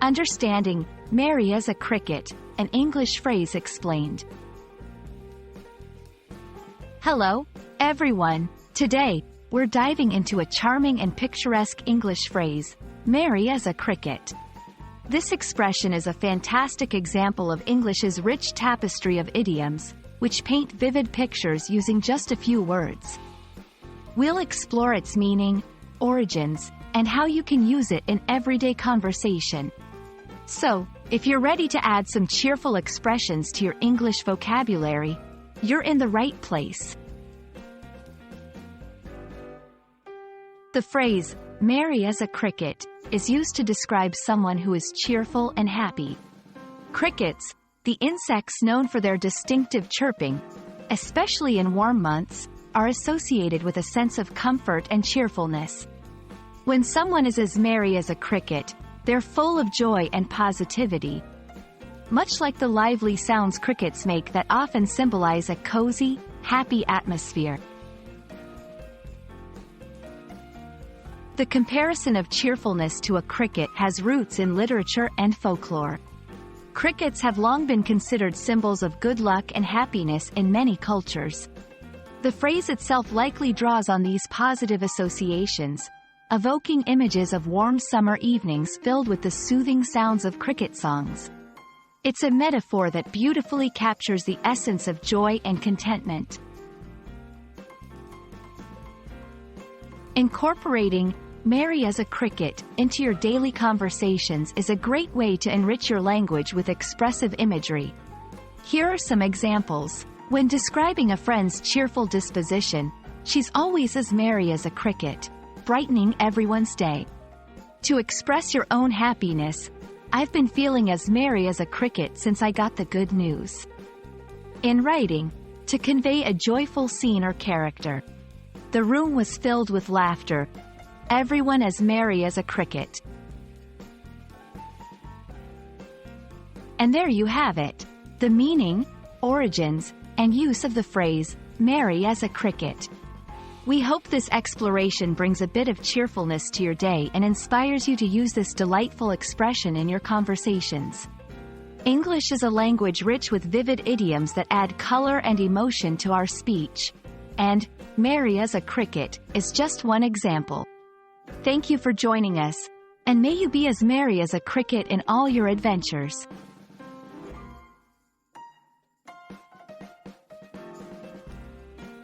Understanding merry as a cricket, an English phrase explained. Hello, everyone. Today, we're diving into a charming and picturesque English phrase, merry as a cricket. This expression is a fantastic example of English's rich tapestry of idioms, which paint vivid pictures using just a few words. We'll explore its meaning, origins, and how you can use it in everyday conversation. So, if you're ready to add some cheerful expressions to your English vocabulary, you're in the right place. The phrase, merry as a cricket, is used to describe someone who is cheerful and happy. Crickets, the insects known for their distinctive chirping, especially in warm months, are associated with a sense of comfort and cheerfulness. When someone is as merry as a cricket, they're full of joy and positivity. Much like the lively sounds crickets make that often symbolize a cozy, happy atmosphere. The comparison of cheerfulness to a cricket has roots in literature and folklore. Crickets have long been considered symbols of good luck and happiness in many cultures. The phrase itself likely draws on these positive associations, evoking images of warm summer evenings filled with the soothing sounds of cricket songs. It's a metaphor that beautifully captures the essence of joy and contentment. Incorporating merry as a cricket into your daily conversations is a great way to enrich your language with expressive imagery. Here are some examples. When describing a friend's cheerful disposition, she's always as merry as a cricket, brightening everyone's day. To express your own happiness, I've been feeling as merry as a cricket since I got the good news. In writing, to convey a joyful scene or character. The room was filled with laughter. Everyone as merry as a cricket. And there you have it. The meaning, origins, and use of the phrase, merry as a cricket. We hope this exploration brings a bit of cheerfulness to your day and inspires you to use this delightful expression in your conversations. English is a language rich with vivid idioms that add color and emotion to our speech. And, merry as a cricket, is just one example. Thank you for joining us, and may you be as merry as a cricket in all your adventures.